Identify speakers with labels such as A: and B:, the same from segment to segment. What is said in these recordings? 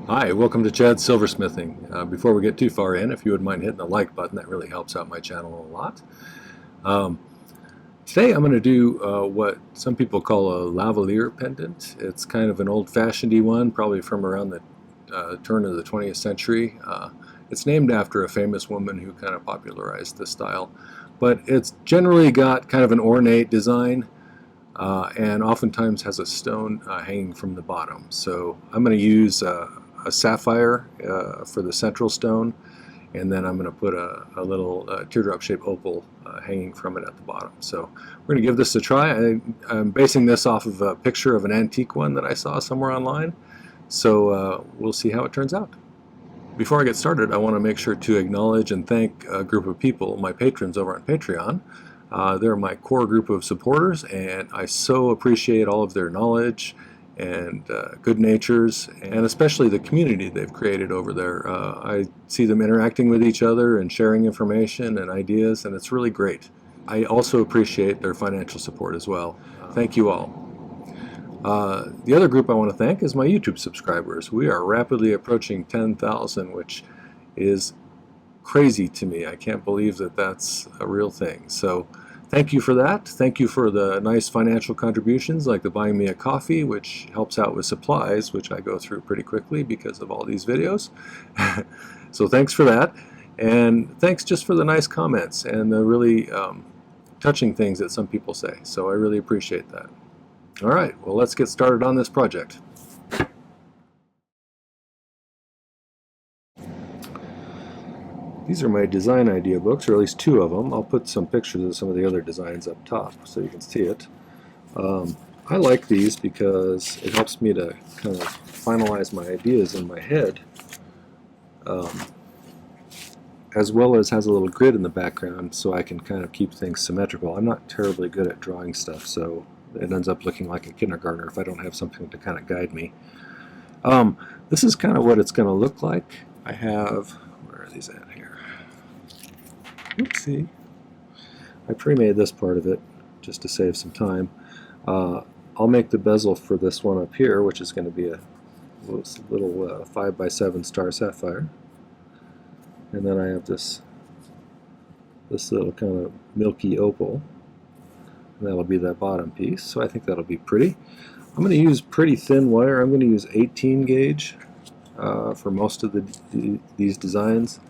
A: Hi, welcome to Chad's Silversmithing. Before we get too far in, if you would mind hitting the like button, that really helps out my channel a lot. Um, Today I'm going to do what some people call a Lavaliere pendant. It's kind of an old-fashioned one, probably from around the turn of the 20th century. It's named after a famous woman who kind of popularized the style. But it's generally got kind of an ornate design. And oftentimes has a stone hanging from the bottom. So I'm going to use a sapphire for the central stone, and then I'm going to put a little teardrop-shaped opal hanging from it at the bottom. So we're going to give this a try. I'm basing this off of a picture of an antique one that I saw somewhere online. So we'll see how it turns out. Before I get started, I want to make sure to acknowledge and thank a group of people, my patrons over on Patreon. They're my core group of supporters, and I so appreciate all of their knowledge and good natures, and especially the community they've created over there. I see them interacting with each other and sharing information and ideas, and it's really great. I also appreciate their financial support as well. Thank you all. The other group I want to thank is my YouTube subscribers. We are rapidly approaching 10,000, which is crazy to me. I can't believe that that's a real thing. So thank you for that. Thank you for the nice financial contributions, like the buying me a coffee, which helps out with supplies, which I go through pretty quickly because of all these videos. So thanks for that. And thanks just for the nice comments and the really touching things that some people say. So I really appreciate that. All right, well, let's get started on this project. These are my design idea books, or at least two of them. I'll put some pictures of some of the other designs up top so you can see it. I like these because it helps me to kind of finalize my ideas in my head, as well as has a little grid in the background so I can kind of keep things symmetrical. I'm not terribly good at drawing stuff, so it ends up looking like a kindergartner if I don't have something to kind of guide me. This is kind of what it's going to look like. I have, where are these at here? Oopsie. I pre-made this part of it just to save some time. I'll make the bezel for this one up here, which is going to be a little 5x7 star sapphire. And then I have this little kind of milky opal. And that'll be that bottom piece. So I think that'll be pretty. I'm going to use pretty thin wire. I'm going to use 18 gauge for most of these designs.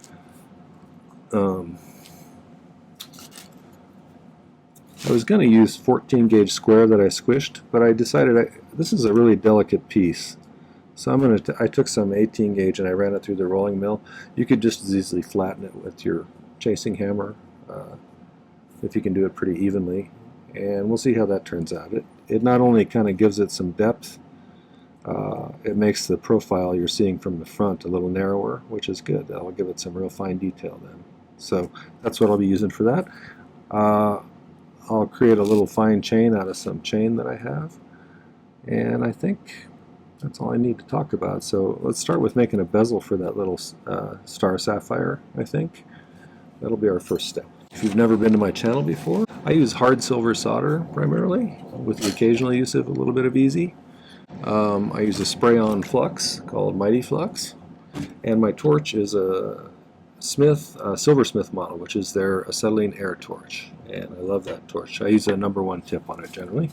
A: I was going to use 14 gauge square that I squished, but I decided this is a really delicate piece. So I took some 18 gauge and I ran it through the rolling mill. You could just as easily flatten it with your chasing hammer if you can do it pretty evenly. And we'll see how that turns out. It not only kind of gives it some depth, it makes the profile you're seeing from the front a little narrower, which is good. That'll give it some real fine detail then. So that's what I'll be using for that. I'll create a little fine chain out of some chain that I have, and I think that's all I need to talk about. So let's start with making a bezel for that little star sapphire. I think that'll be our first step. If you've never been to my channel before, I use hard silver solder primarily, with the occasional use of a little bit of easy. I use a spray-on flux called My-T-Flux, and my torch is a Silversmith model, which is their acetylene air torch, and I love that torch. I use a #1 tip on it generally.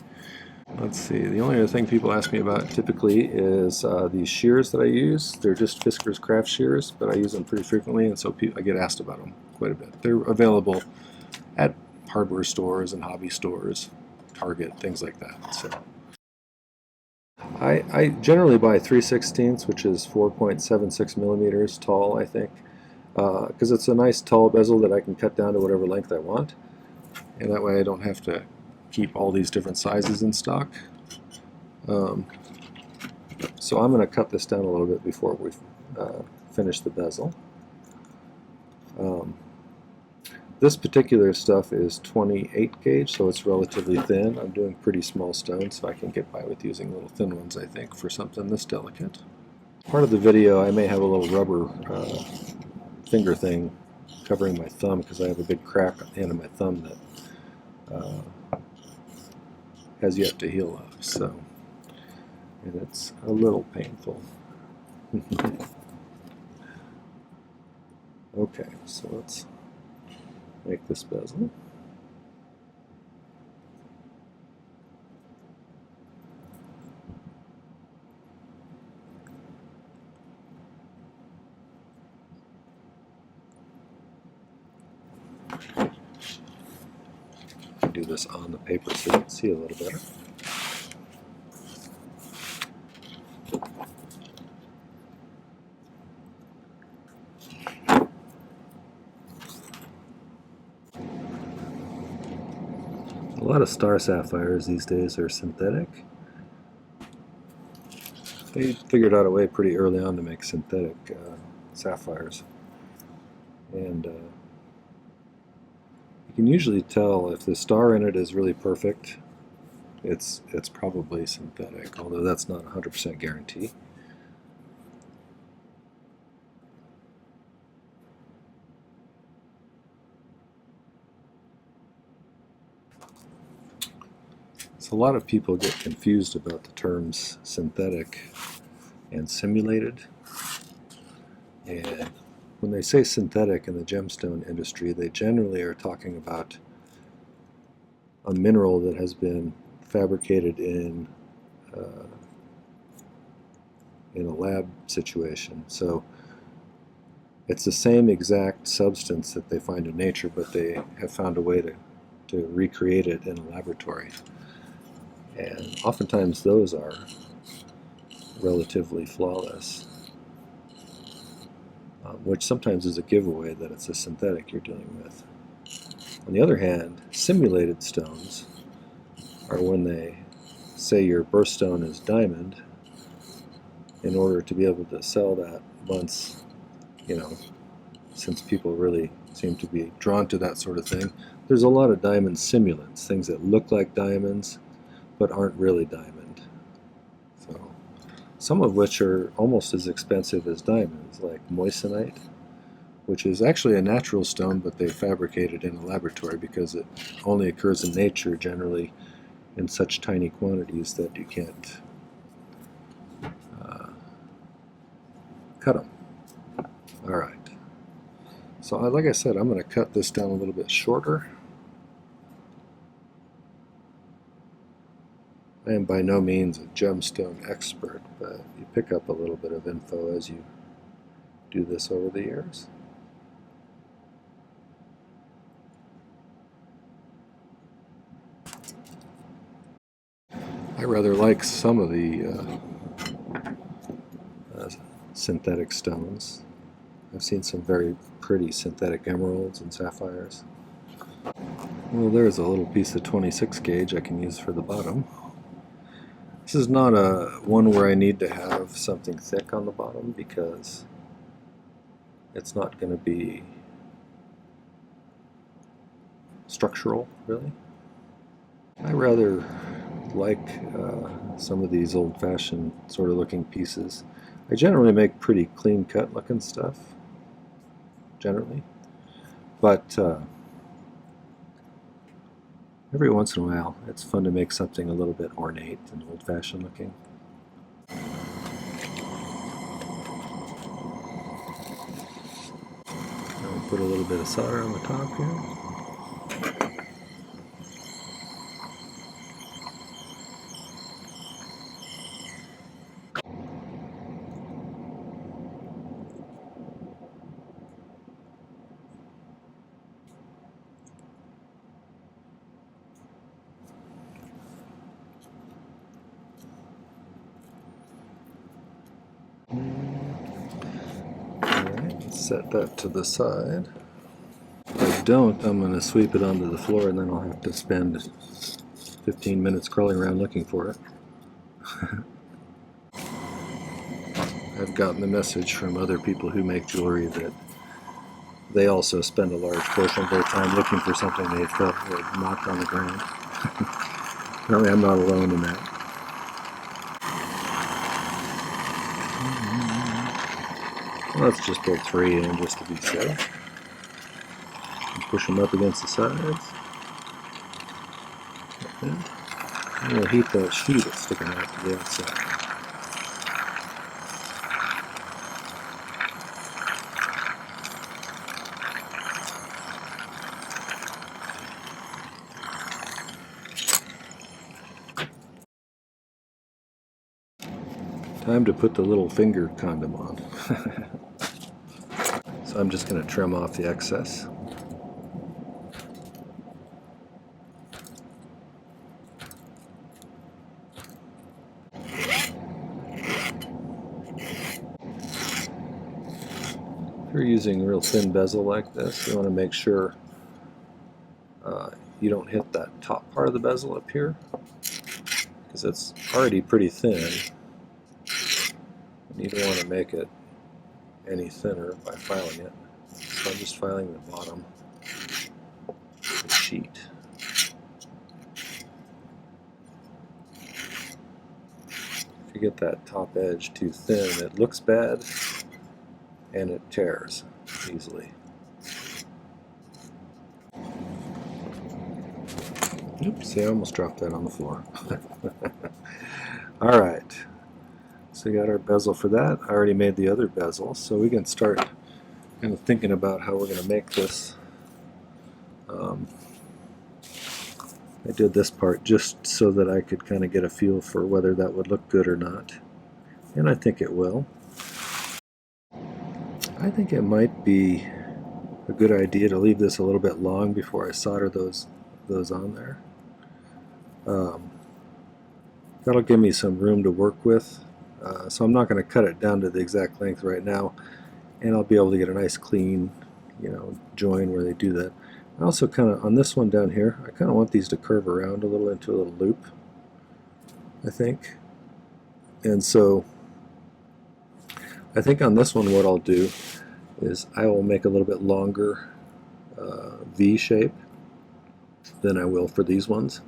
A: Let's see, the only other thing people ask me about typically is these shears that I use. They're just Fisker's craft shears, but I use them pretty frequently, and so I get asked about them quite a bit. They're available at hardware stores and hobby stores, Target, things like that. So I generally buy 3/16, which is 4.76 millimeters tall, I think. Because it's a nice tall bezel that I can cut down to whatever length I want, and that way I don't have to keep all these different sizes in stock. So I'm going to cut this down a little bit before we finish the bezel. This particular stuff is 28 gauge, so it's relatively thin. I'm doing pretty small stones, so I can get by with using little thin ones, I think, for something this delicate. Part of the video I may have a little rubber finger thing covering my thumb because I have a big crack at the end of my thumb that has yet to heal up, so, and it's a little painful. Okay, so let's make this bezel. Do this on the paper so you can see a little better. A lot of star sapphires these days are synthetic. They figured out a way pretty early on to make synthetic sapphires. And you can usually tell if the star in it is really perfect, it's probably synthetic, although that's not a 100% guarantee. So a lot of people get confused about the terms synthetic and simulated. And when they say synthetic in the gemstone industry, they generally are talking about a mineral that has been fabricated in a lab situation. So it's the same exact substance that they find in nature, but they have found a way to recreate it in a laboratory. And oftentimes those are relatively flawless, which sometimes is a giveaway that it's a synthetic you're dealing with. On the other hand, simulated stones are when they say your birthstone is diamond, in order to be able to sell that once, since people really seem to be drawn to that sort of thing. There's a lot of diamond simulants, things that look like diamonds but aren't really diamond. So, some of which are almost as expensive as diamonds, like moissanite, which is actually a natural stone, but they fabricate it in a laboratory because it only occurs in nature generally in such tiny quantities that you can't cut them. All right. So like I said, I'm going to cut this down a little bit shorter. I am by no means a gemstone expert, but you pick up a little bit of info as you do this over the years. I rather like some of the synthetic stones. I've seen some very pretty synthetic emeralds and sapphires. Well, there's a little piece of 26 gauge I can use for the bottom. This is not a one where I need to have something thick on the bottom because it's not going to be structural, really. I rather like some of these old-fashioned sort of looking pieces. I generally make pretty clean-cut looking stuff, generally, but every once in a while it's fun to make something a little bit ornate and old-fashioned looking. I'll put a little bit of solder on the top here. Set that to the side. If I don't, I'm going to sweep it onto the floor and then I'll have to spend 15 minutes crawling around looking for it. I've gotten the message from other people who make jewelry that they also spend a large portion of their time looking for something they felt had knocked on the ground. Apparently I'm not alone in that. Well, let's just put 3 in just to be safe. And push them up against the sides. Okay. And we'll heat that sheet that's sticking out to the outside. Time to put the little finger condom on. So I'm just going to trim off the excess. If you're using a real thin bezel like this, you want to make sure you don't hit that top part of the bezel up here, because it's already pretty thin. And you don't want to make it any thinner by filing it. So I'm just filing the bottom of the sheet. If you get that top edge too thin, it looks bad and it tears easily. Oops, see, I almost dropped that on the floor. Alright, so we got our bezel for that. I already made the other bezel, so we can start kind of thinking about how we're going to make this. I did this part just so that I could kind of get a feel for whether that would look good or not, and I think it will. I think it might be a good idea to leave this a little bit long before I solder those on there. That'll give me some room to work with, so I'm not going to cut it down to the exact length right now, and I'll be able to get a nice clean, join where they do that. I also kind of, on this one down here, I kind of want these to curve around a little into a little loop, I think. And so I think on this one what I'll do is I will make a little bit longer V shape than I will for these ones,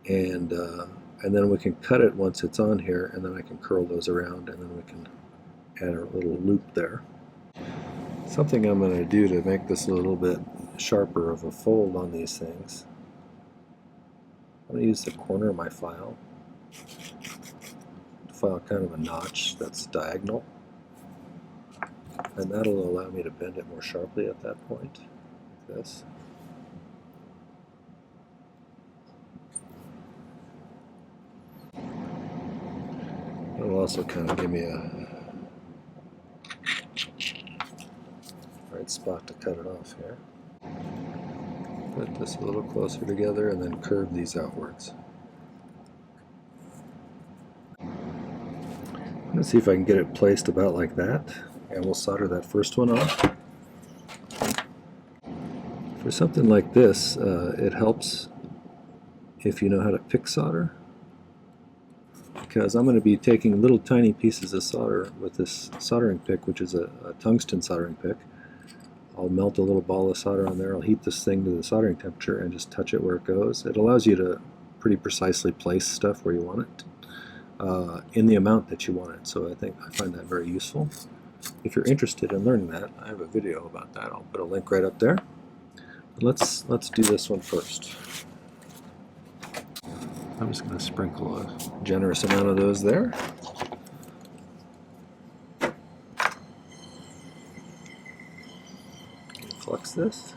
A: and then we can cut it once it's on here, and then I can curl those around, and then we can add a little loop there. Something I'm going to do to make this a little bit sharper of a fold on these things, I'm going to use the corner of my file to file kind of a notch that's diagonal, and that'll allow me to bend it more sharply at that point, like this. It'll also kind of give me a right spot to cut it off here. Put this a little closer together and then curve these outwards. I'm going to see if I can get it placed about like that, and we'll solder that first one off. For something like this, it helps if you know how to pick solder, because I'm going to be taking little tiny pieces of solder with this soldering pick, which is a tungsten soldering pick. I'll melt a little ball of solder on there, I'll heat this thing to the soldering temperature and just touch it where it goes. It allows you to pretty precisely place stuff where you want it, in the amount that you want it, so I find that very useful. If you're interested in learning that, I have a video about that. I'll put a link right up there. But let's do this one first. I'm just going to sprinkle a generous amount of those there. Flux this.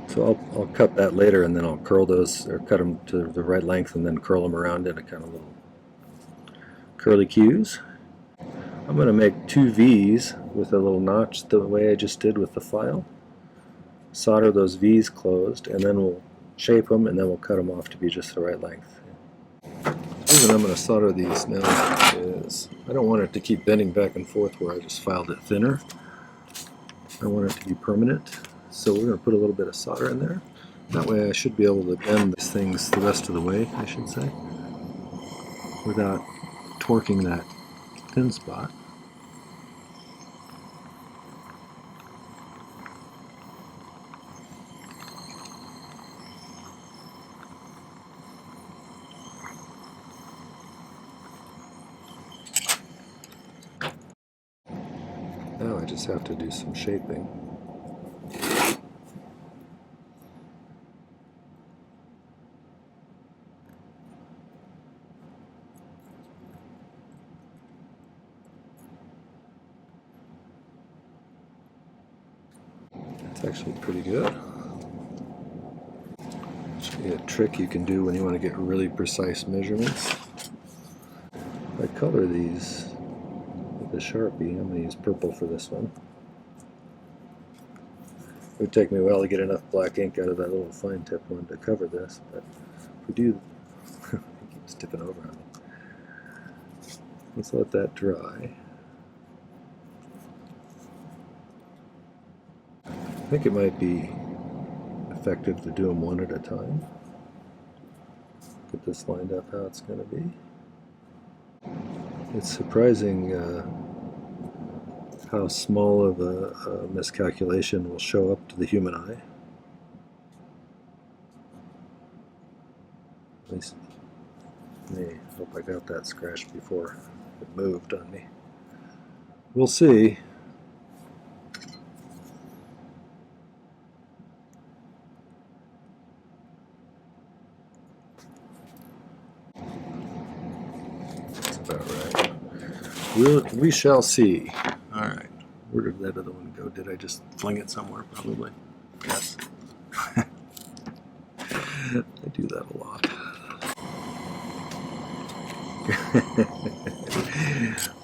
A: So I'll cut that later, and then I'll curl those, or cut them to the right length and then curl them around in a kind of little curly cues. I'm going to make two V's with a little notch the way I just did with the file. Solder those V's closed, and then we'll shape them, and then we'll cut them off to be just the right length. The reason I'm going to solder these now is I don't want it to keep bending back and forth where I just filed it thinner. I want it to be permanent, so we're going to put a little bit of solder in there. That way I should be able to bend these things the rest of the way, I should say, without torquing that thin spot. Now I just have to do some shaping. It's actually pretty good. Actually, a trick you can do when you want to get really precise measurements. If I color these with a Sharpie, I'm going to use purple for this one. It would take me a while to get enough black ink out of that little fine tip one to cover this, but if we do, it keeps tipping over on me. Let's let that dry. I think it might be effective to do them one at a time. Get this lined up how it's going to be. It's surprising how small of a miscalculation will show up to the human eye. At least, I hope I got that scratched before it moved on me. We'll see. That's about right. We shall see. All right. Where did that other one go? Did I just fling it somewhere? Probably. Yes. I do that a lot.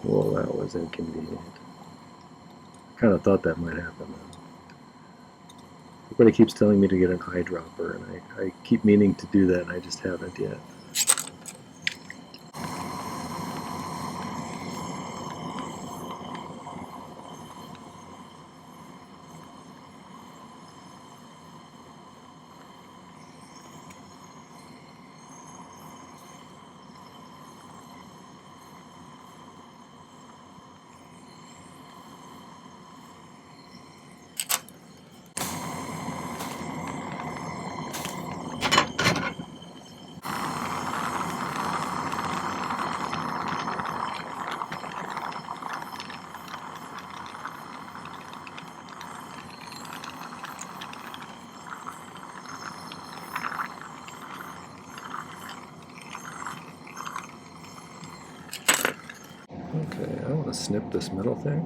A: Well, that was inconvenient. Kind of thought that might happen. Everybody keeps telling me to get an eyedropper, and I keep meaning to do that, and I just haven't yet. Okay, I want to snip this middle thing.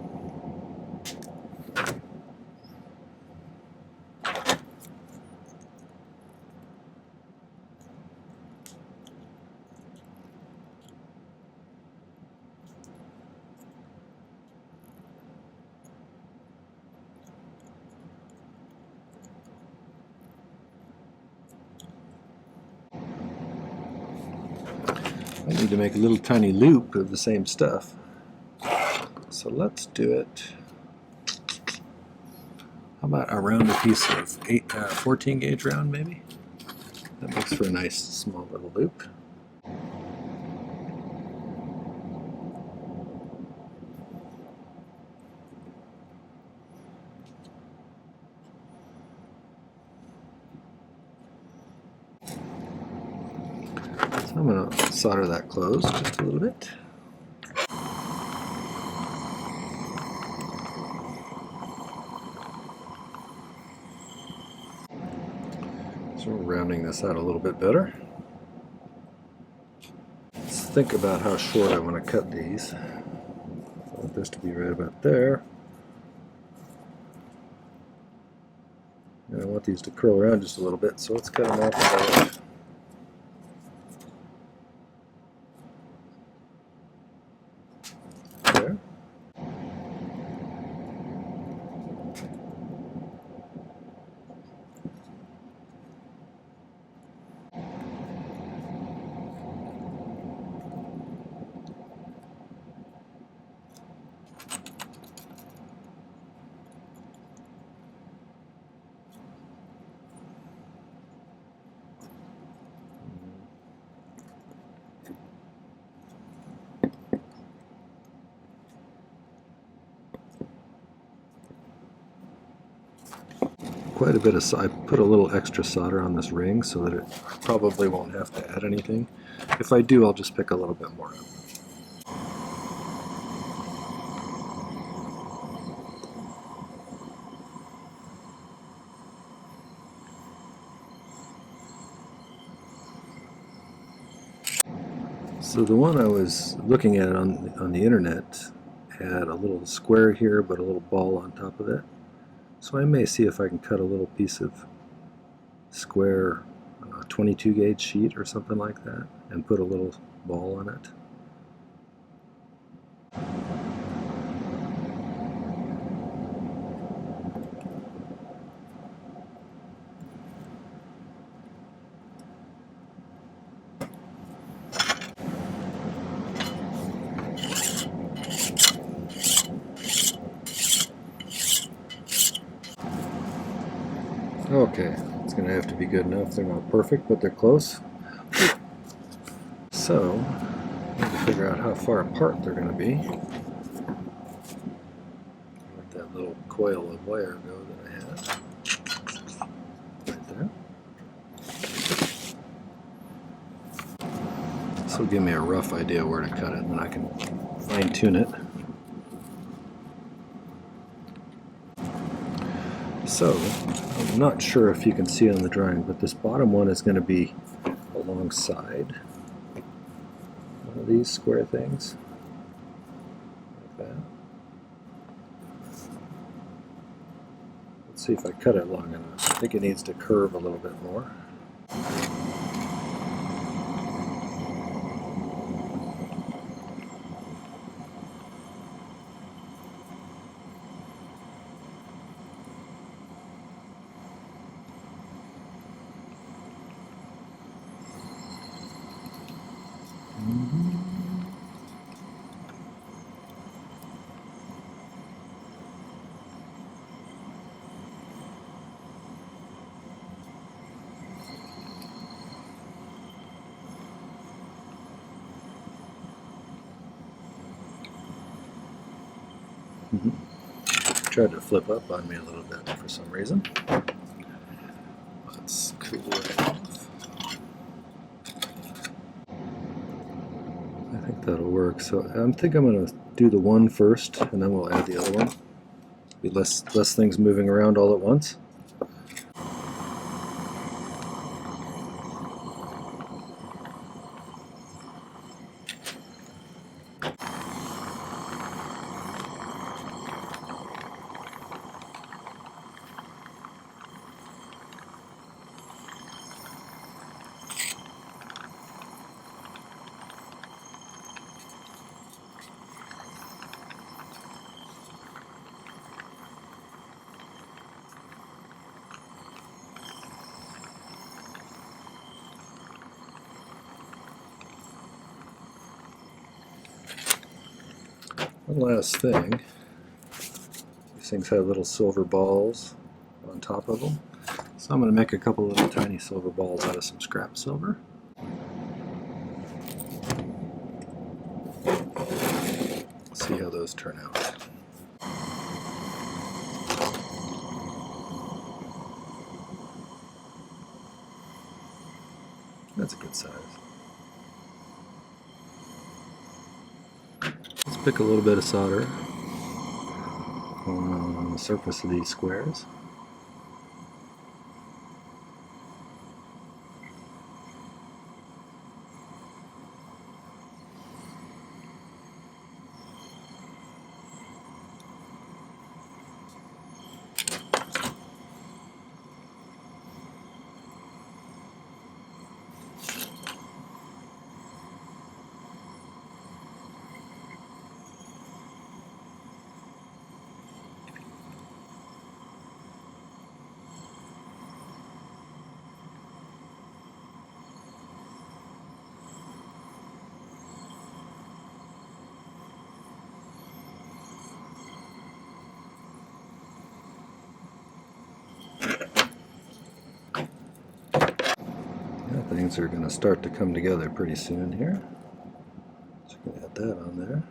A: I need to make a little tiny loop of the same stuff. So let's do it. How about around a piece of 14 gauge round maybe? That makes for a nice small little loop. So I'm going to solder that closed just a little bit. So we're rounding this out a little bit better. Let's think about how short I want to cut these. I want this to be right about there. And I want these to curl around just a little bit, so let's cut them off about there. Quite a bit of, I put a little extra solder on this ring so that it probably won't have to add anything. If I do, I'll just pick a little bit more up. So the one I was looking at on the internet had a little square here, but a little ball on top of it. So I may see if I can cut a little piece of square 22 gauge sheet or something like that and put a little ball on it. Okay, it's going to have to be good enough. They're not perfect, but they're close. So, I need to figure out how far apart they're going to be. Let that little coil of wire go that I had. Right there. This will give me a rough idea where to cut it, and then I can fine-tune it. So, I'm not sure if you can see on the drawing, but this bottom one is going to be alongside one of these square things, like that. Let's see if I cut it long enough. I think it needs to curve a little bit more. Tried to flip up on me a little bit for some reason. Let's cool it off. I think that'll work. So I think I'm going to do the one first, and then we'll add the other one. Be less things moving around all at once. One last thing, these things have little silver balls on top of them, so I'm going to make a couple little tiny silver balls out of some scrap silver. See how those turn out. That's a good size. Let's pick a little bit of solder on the surface of these squares. Things are going to start to come together pretty soon here. So we can add that on there.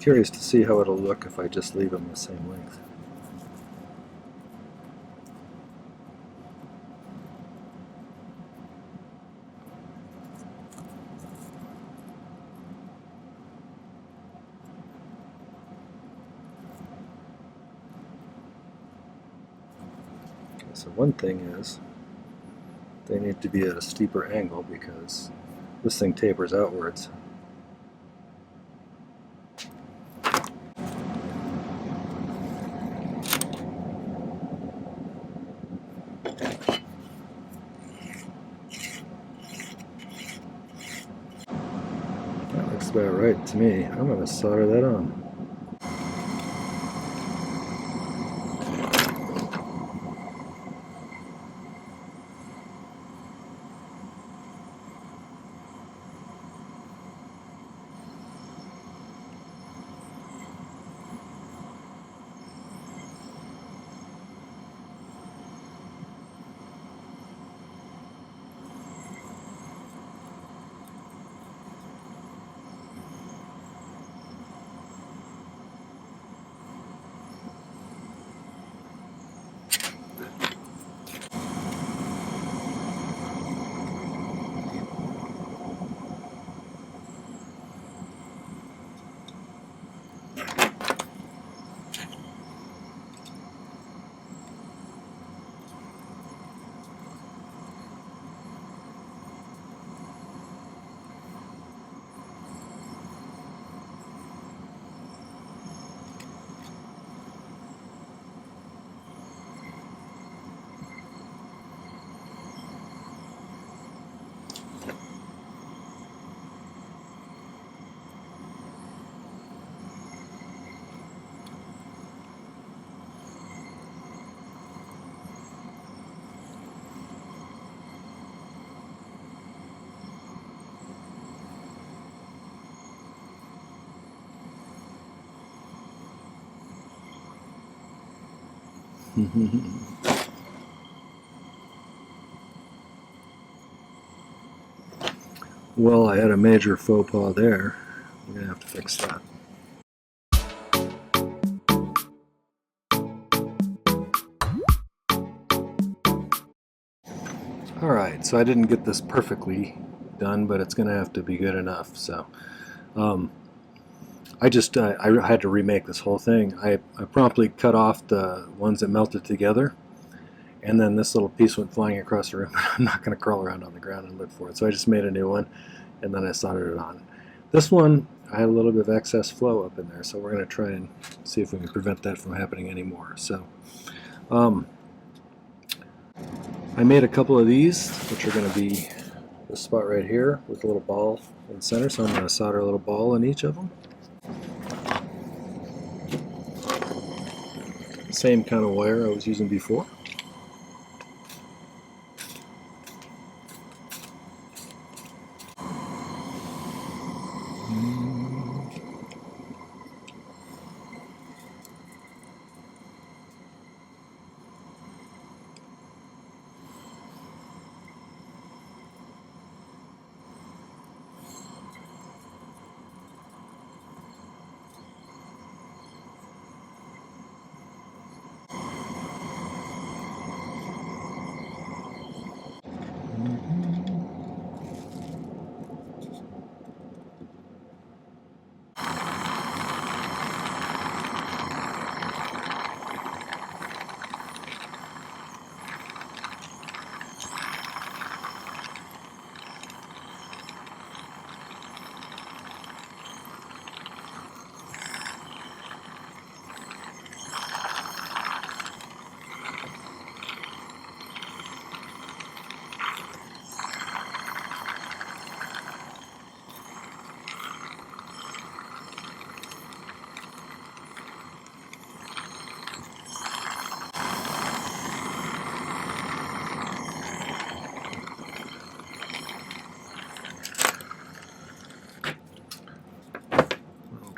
A: Curious to see how it'll look if I just leave them the same length. So one thing is, they need to be at a steeper angle because this thing tapers outwards. That looks about right to me. I'm going to solder that on. Well, I had a major faux pas there. I'm going to have to fix that. Alright, so I didn't get this perfectly done, but it's going to have to be good enough. So I had to remake this whole thing. I promptly cut off the ones that melted together, and then this little piece went flying across the room. I'm not going to crawl around on the ground and look for it, so I just made a new one, and then I soldered it on. This one, I had a little bit of excess flow up in there, so we're going to try and see if we can prevent that from happening anymore. So I made a couple of these, which are going to be this spot right here with a little ball in the center, so I'm going to solder a little ball in each of them. Same kind of wire I was using before.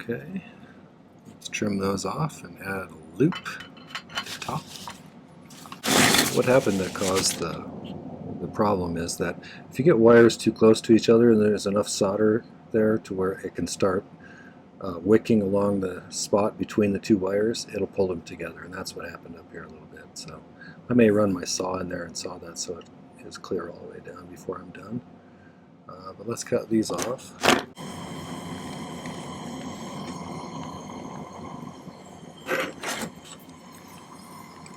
A: Okay, let's trim those off and add a loop at the top. What happened that caused the problem is that if you get wires too close to each other and there's enough solder there to where it can start wicking along the spot between the two wires, it'll pull them together, and that's what happened up here a little bit. So I may run my saw in there and saw that so it is clear all the way down before I'm done. But let's cut these off.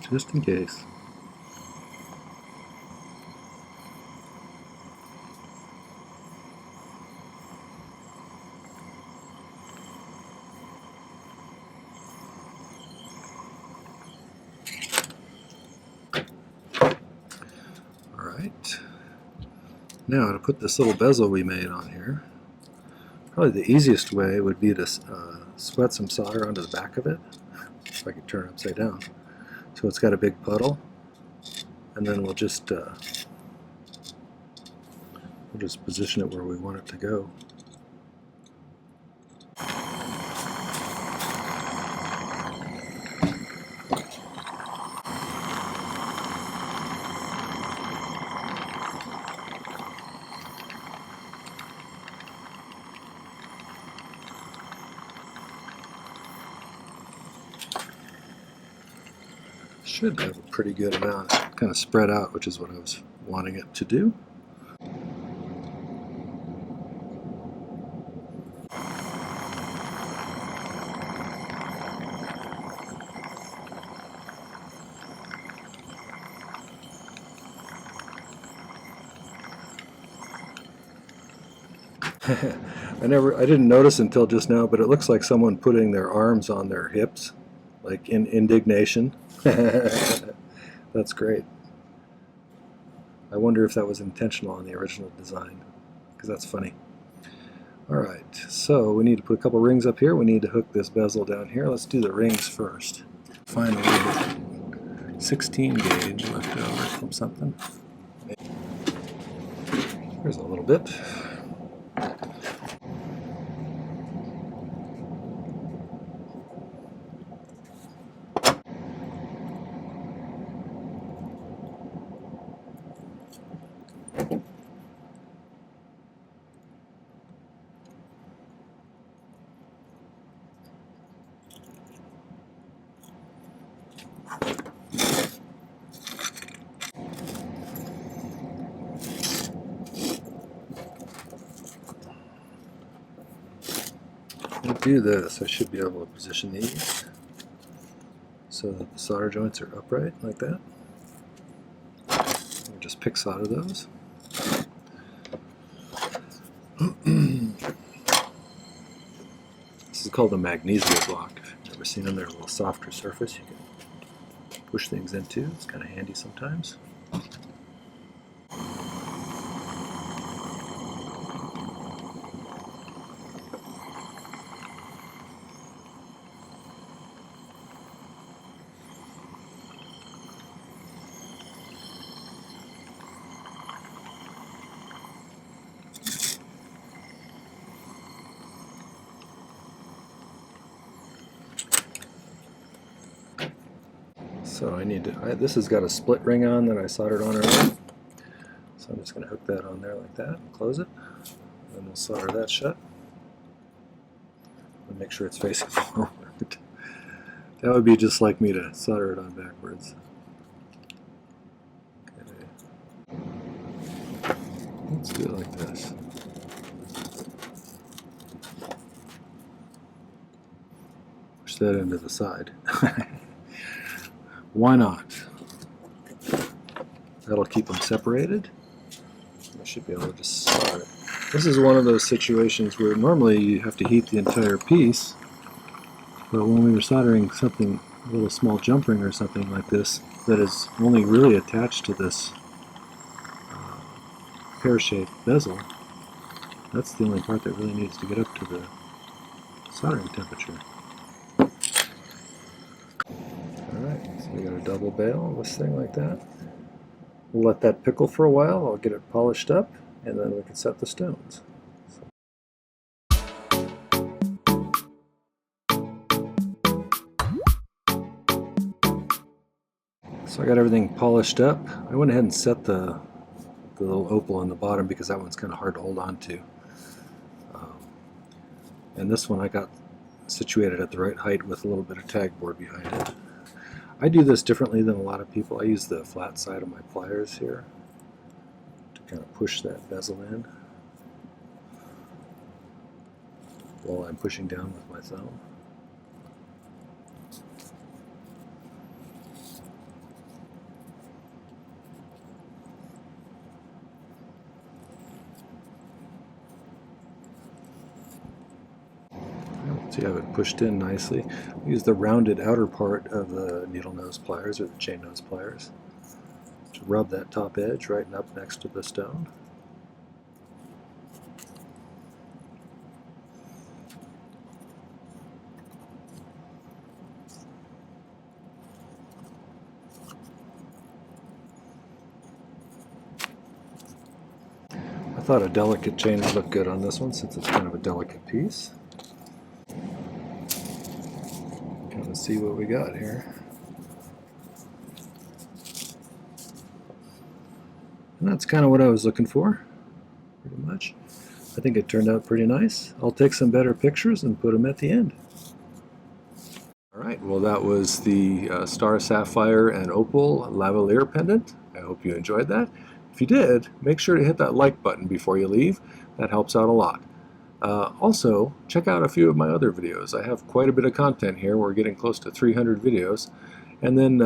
A: Just in case. Alright. Now to put this little bezel we made on here, probably the easiest way would be to sweat some solder onto the back of it. If I could turn it upside down. So it's got a big puddle, and then we'll just position it where we want it to go. Should have a pretty good amount, kind of spread out, which is what I was wanting it to do. I didn't notice until just now, but it looks like someone putting their arms on their hips, like in indignation. That's great. I wonder if that was intentional on the original design, because that's funny. Alright, so we need to put a couple rings up here. We need to hook this bezel down here. Let's do the rings first. Find a little 16 gauge left over from something. There's a little bit. Do this, I should be able to position these so that the solder joints are upright like that. We'll just pick solder those. This is called a magnesia block. If you've ever seen them, they're a little softer surface you can push things into. It's kind of handy sometimes. So I need to, this has got a split ring on that I soldered on earlier. So I'm just going to hook that on there like that and close it. And we'll solder that shut. And make sure it's facing forward. That would be just like me to solder it on backwards. Okay. Let's do it like this. Push that into the side. Why not? That'll keep them separated. I should be able to just solder it. This is one of those situations where normally you have to heat the entire piece, but when we were soldering something, a little small jump ring or something like this, that is only really attached to this pear-shaped bezel, that's the only part that really needs to get up to the soldering temperature. So we got a double bail, this thing like that. We'll let that pickle for a while. I'll get it polished up, and then we can set the stones. So I got everything polished up. I went ahead and set the little opal on the bottom because that one's kind of hard to hold on to. And this one I got situated at the right height with a little bit of tag board behind it. I do this differently than a lot of people. I use the flat side of my pliers here to kind of push that bezel in while I'm pushing down with my thumb. See, I have it pushed in nicely. I use the rounded outer part of the needle nose pliers or the chain nose pliers to rub that top edge right up next to the stone. I thought a delicate chain would look good on this one since it's kind of a delicate piece. Kind of see what we got here. And that's kind of what I was looking for, pretty much. I think it turned out pretty nice. I'll take some better pictures and put them at the end. Alright, well that was the Star Sapphire and Opal Lavaliere pendant. I hope you enjoyed that. If you did, make sure to hit that like button before you leave. That helps out a lot. Also, check out a few of my other videos. I have quite a bit of content here. We're getting close to 300 videos. And then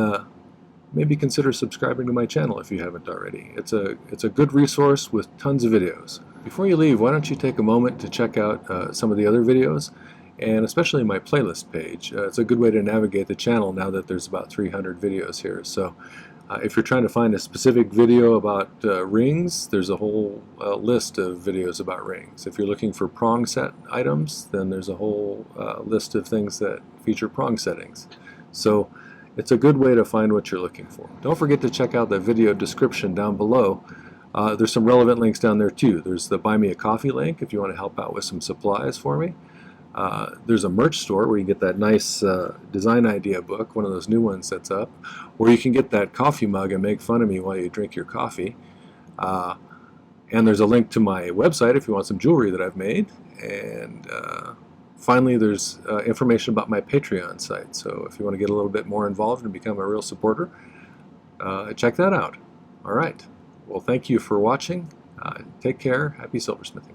A: maybe consider subscribing to my channel if you haven't already. It's a good resource with tons of videos. Before you leave, why don't you take a moment to check out some of the other videos, and especially my playlist page. It's a good way to navigate the channel now that there's about 300 videos here. So if you're trying to find a specific video about rings, there's a whole list of videos about rings. If you're looking for prong set items, then there's a whole list of things that feature prong settings. So it's a good way to find what you're looking for. Don't forget to check out the video description down below. There's some relevant links down there too. There's the Buy Me a Coffee link if you want to help out with some supplies for me. There's a merch store where you get that nice design idea book, one of those new ones that's up, or you can get that coffee mug and make fun of me while you drink your coffee. And there's a link to my website if you want some jewelry that I've made. And finally, there's information about my Patreon site. So if you want to get a little bit more involved and become a real supporter, check that out. All right. Well, thank you for watching. Take care. Happy silversmithing.